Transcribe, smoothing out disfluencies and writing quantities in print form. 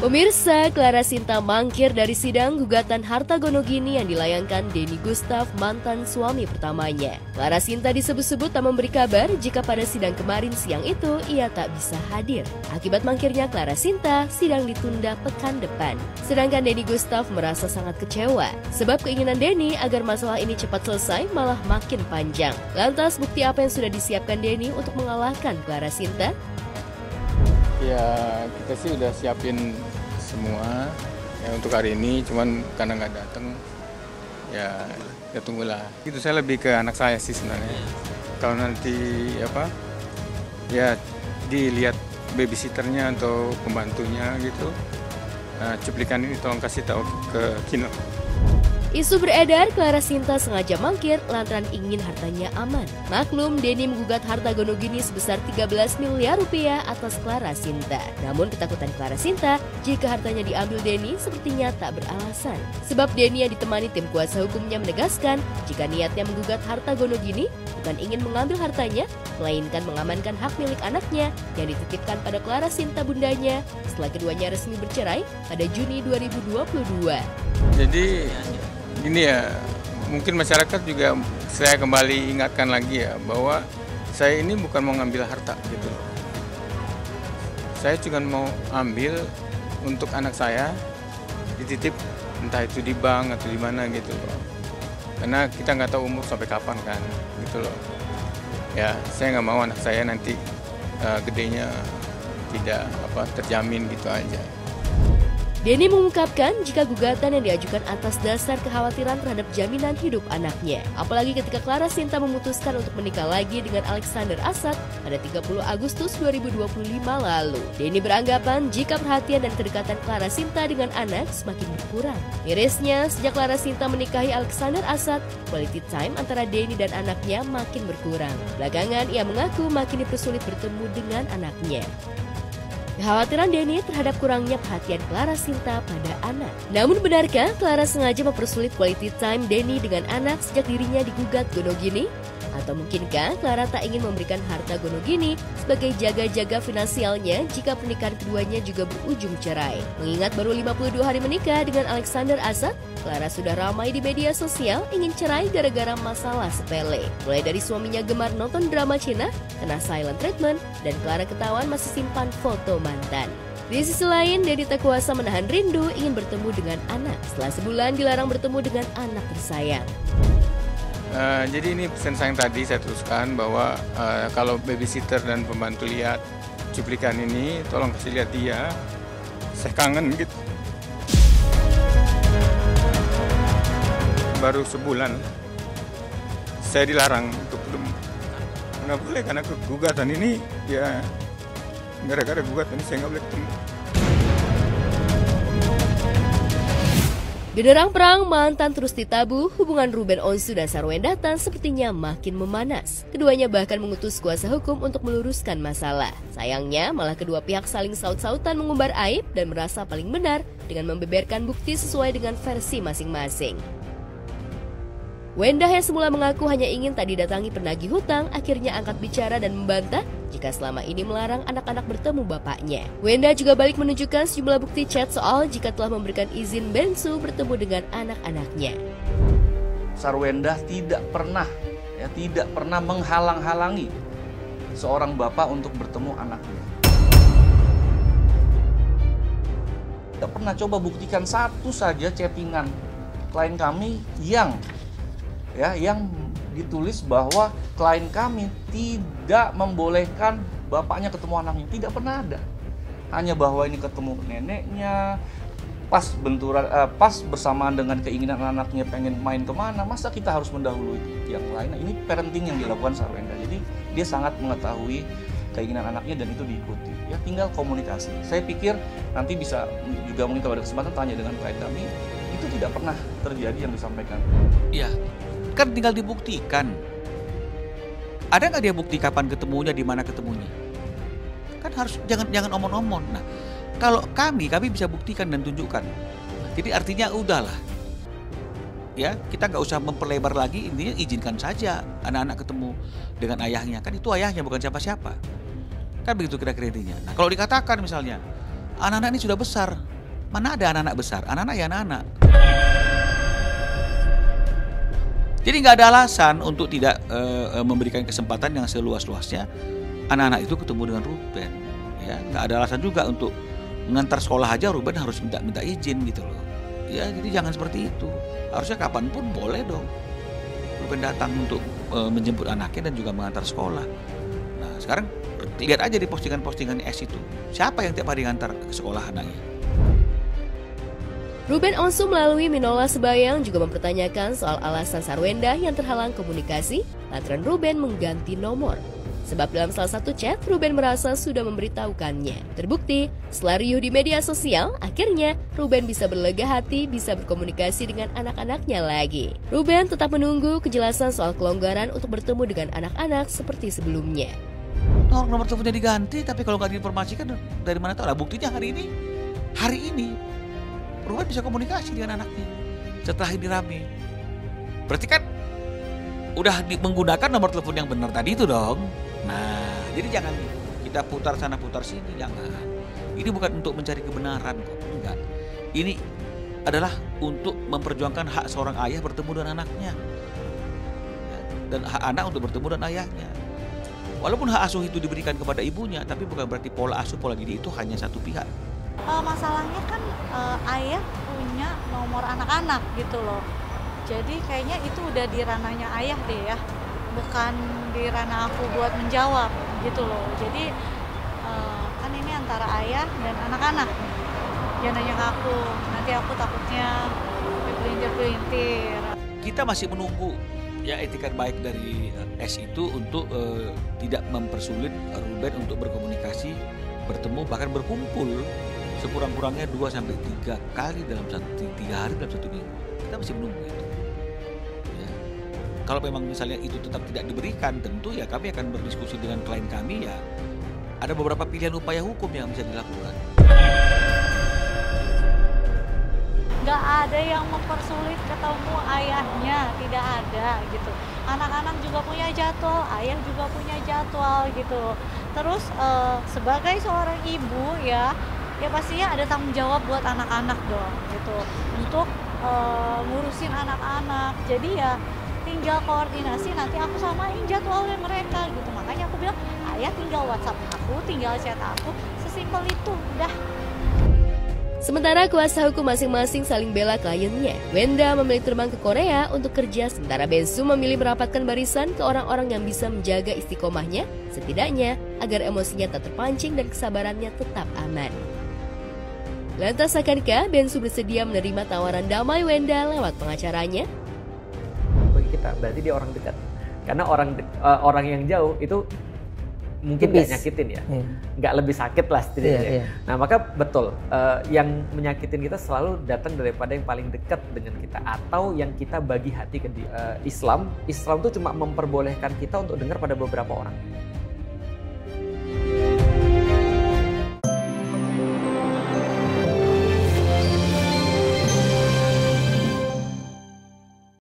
Pemirsa, Clara Sinta mangkir dari sidang gugatan harta gono gini yang dilayangkan Denny Gustaf, mantan suami pertamanya. Clara Sinta disebut-sebut tak memberi kabar jika pada sidang kemarin siang itu ia tak bisa hadir. Akibat mangkirnya Clara Sinta, sidang ditunda pekan depan. Sedangkan Denny Gustaf merasa sangat kecewa, sebab keinginan Denny agar masalah ini cepat selesai malah makin panjang. Lantas, bukti apa yang sudah disiapkan Denny untuk mengalahkan Clara Sinta? Ya, kita sih udah siapin semua ya untuk hari ini, cuman karena nggak datang ya tunggulah. Itu saya lebih ke anak saya sih sebenarnya. Kalau nanti ya dilihat babysitternya atau pembantunya gitu, cuplikan ini tolong kasih tahu ke Kino. Isu beredar Clara Sinta sengaja mangkir lantaran ingin hartanya aman. Maklum, Denny menggugat harta gono gini sebesar 13 miliar rupiah atas Clara Sinta. Namun ketakutan Clara Sinta jika hartanya diambil Denny sepertinya tak beralasan. Sebab Denny yang ditemani tim kuasa hukumnya menegaskan jika niatnya menggugat harta gono gini bukan ingin mengambil hartanya, melainkan mengamankan hak milik anaknya yang dititipkan pada Clara Sinta bundanya setelah keduanya resmi bercerai pada Juni 2022. Jadi ini ya, mungkin masyarakat juga saya kembali ingatkan lagi ya, bahwa saya ini bukan mau ngambil harta gitu. Saya cuma mau ambil untuk anak saya, dititip entah itu di bank atau di mana gitu loh. Karena kita nggak tahu umur sampai kapan kan, gitu loh. Ya, saya nggak mau anak saya nanti gedenya tidak terjamin gitu aja. Denny mengungkapkan jika gugatan yang diajukan atas dasar kekhawatiran terhadap jaminan hidup anaknya. Apalagi ketika Clara Sinta memutuskan untuk menikah lagi dengan Alexander Assad pada 30 Agustus 2025 lalu. Denny beranggapan jika perhatian dan kedekatan Clara Sinta dengan anak semakin berkurang. Mirisnya, sejak Clara Sinta menikahi Alexander Assad, quality time antara Denny dan anaknya makin berkurang. Belakangan, ia mengaku makin dipersulit bertemu dengan anaknya. Kekhawatiran Denny terhadap kurangnya perhatian Clara Sinta pada anak. Namun benarkah Clara sengaja mempersulit quality time Denny dengan anak sejak dirinya digugat gono gini? Atau mungkinkah Clara tak ingin memberikan harta gono gini sebagai jaga-jaga finansialnya jika pernikahan keduanya juga berujung cerai? Mengingat baru 52 hari menikah dengan Alexander Assad, Clara sudah ramai di media sosial ingin cerai gara-gara masalah sepele. Mulai dari suaminya gemar nonton drama Cina, kena silent treatment, dan Clara ketahuan masih simpan foto mantan. Di sisi lain, Denny tak kuasa menahan rindu ingin bertemu dengan anak setelah sebulan dilarang bertemu dengan anak tersayang. Jadi ini pesan saya yang tadi saya teruskan bahwa kalau babysitter dan pembantu lihat cuplikan ini, tolong kasih lihat dia. Saya kangen gitu. Baru sebulan saya dilarang untuk ketemu. Nggak boleh karena gugatan ini ya gara-gara gugatan ini saya nggak boleh ketemu. Genderang perang mantan terus ditabuh, hubungan Ruben Onsu dan Sarwenda Tan sepertinya makin memanas. Keduanya bahkan mengutus kuasa hukum untuk meluruskan masalah. Sayangnya, malah kedua pihak saling saut-sautan mengumbar aib dan merasa paling benar dengan membeberkan bukti sesuai dengan versi masing-masing. Wenda yang semula mengaku hanya ingin tak didatangi penagih hutang, akhirnya angkat bicara dan membantah jika selama ini melarang anak-anak bertemu bapaknya. Wenda juga balik menunjukkan sejumlah bukti chat soal jika telah memberikan izin Bensu bertemu dengan anak-anaknya. Sarwenda tidak pernah menghalang-halangi seorang bapak untuk bertemu anaknya. Tidak pernah. Coba buktikan satu saja chattingan klien kami yang ditulis bahwa klien kami tidak membolehkan bapaknya ketemu anaknya. Tidak pernah ada. Hanya bahwa ini ketemu neneknya, pas bersamaan dengan keinginan anaknya pengen main kemana, masa kita harus mendahului yang lain? Nah, ini parenting yang dilakukan Sarwenda. Jadi dia sangat mengetahui keinginan anaknya dan itu diikuti. Ya tinggal komunikasi. Saya pikir nanti bisa juga mungkin kalau ada kesempatan tanya dengan klien kami, itu tidak pernah terjadi yang disampaikan. Iya. Kan tinggal dibuktikan. Ada nggak dia bukti kapan ketemunya, di mana ketemunya? Kan harus jangan omong-omong. Nah, kalau kami bisa buktikan dan tunjukkan. Jadi artinya udahlah. Ya, kita nggak usah memperlebar lagi. Intinya izinkan saja anak-anak ketemu dengan ayahnya. Kan itu ayahnya, bukan siapa-siapa. Kan begitu kira-kira intinya. Nah, kalau dikatakan misalnya anak-anak ini sudah besar, Mana ada anak-anak besar, anak-anak ya anak-anak. Jadi nggak ada alasan untuk tidak memberikan kesempatan yang seluas-luasnya anak-anak itu ketemu dengan Ruben. Ya, nggak ada alasan juga untuk mengantar sekolah aja Ruben harus minta izin gitu loh. Ya, jadi jangan seperti itu. Harusnya kapanpun boleh dong Ruben datang untuk menjemput anaknya dan juga mengantar sekolah. Nah, sekarang lihat aja di postingan-postingan S itu. Siapa yang tiap hari ngantar ke sekolah anaknya? Ruben Onsu melalui Minola Sebayang juga mempertanyakan soal alasan Sarwenda yang terhalang komunikasi lantaran Ruben mengganti nomor. Sebab dalam salah satu chat, Ruben merasa sudah memberitahukannya. Terbukti, setelah riuh di media sosial, akhirnya Ruben bisa berlega hati bisa berkomunikasi dengan anak-anaknya lagi. Ruben tetap menunggu kejelasan soal kelonggaran untuk bertemu dengan anak-anak seperti sebelumnya. Nomor teleponnya diganti, tapi kalau nggak diinformasikan dari mana tahu lah. Buktinya hari ini Ruben bisa komunikasi dengan anaknya setelah ini rame. Berarti kan udah menggunakan nomor telepon yang benar tadi itu dong. Nah, jadi jangan kita putar sana putar sini, jangan. Ini bukan untuk mencari kebenaran kok, enggak. Ini adalah untuk memperjuangkan hak seorang ayah bertemu dengan anaknya. Dan hak anak untuk bertemu dengan ayahnya. Walaupun hak asuh itu diberikan kepada ibunya, tapi bukan berarti pola asuh pola didik itu hanya satu pihak. Masalahnya kan ayah punya nomor anak-anak gitu loh. Jadi kayaknya itu udah di ranahnya ayah deh ya, bukan di ranah aku buat menjawab gitu loh. Jadi kan ini antara ayah dan anak-anak. Jangan nanya ke aku, nanti aku takutnya dipelintir-pelintir. Kita masih menunggu ya etikat baik dari S itu untuk tidak mempersulit Ruben untuk berkomunikasi, bertemu, bahkan berkumpul sekurang-kurangnya 2-3 kali dalam 3 hari dalam 1 minggu. Kita masih menunggu itu. Ya. Kalau memang misalnya itu tetap tidak diberikan, tentu ya kami akan berdiskusi dengan klien kami ya. Ada beberapa pilihan upaya hukum yang bisa dilakukan. Nggak ada yang mempersulit ketemu ayahnya, tidak ada gitu. Anak-anak juga punya jadwal, ayah juga punya jadwal gitu. Terus sebagai seorang ibu ya pastinya ada tanggung jawab buat anak-anak dong gitu, untuk ngurusin anak-anak. Jadi ya tinggal koordinasi, nanti aku samain jadwalnya mereka gitu. Makanya aku bilang, ayah tinggal WhatsApp aku, tinggal chat aku, sesimpel itu udah. Sementara kuasa hukum masing-masing saling bela kliennya. Wenda memilih terbang ke Korea untuk kerja, sementara Bensu memilih merapatkan barisan ke orang-orang yang bisa menjaga istiqomahnya, setidaknya agar emosinya tak terpancing dan kesabarannya tetap aman. Lantas akankah Bensu bersedia menerima tawaran damai Wenda lewat pengacaranya? Bagi kita berarti dia orang dekat. Karena orang yang jauh itu mungkin nggak nyakitin ya, nggak lebih sakit lah setidaknya. Nah maka betul, yang menyakitin kita selalu datang daripada yang paling dekat dengan kita atau yang kita bagi hati ke dia. Islam tuh cuma memperbolehkan kita untuk dengar pada beberapa orang.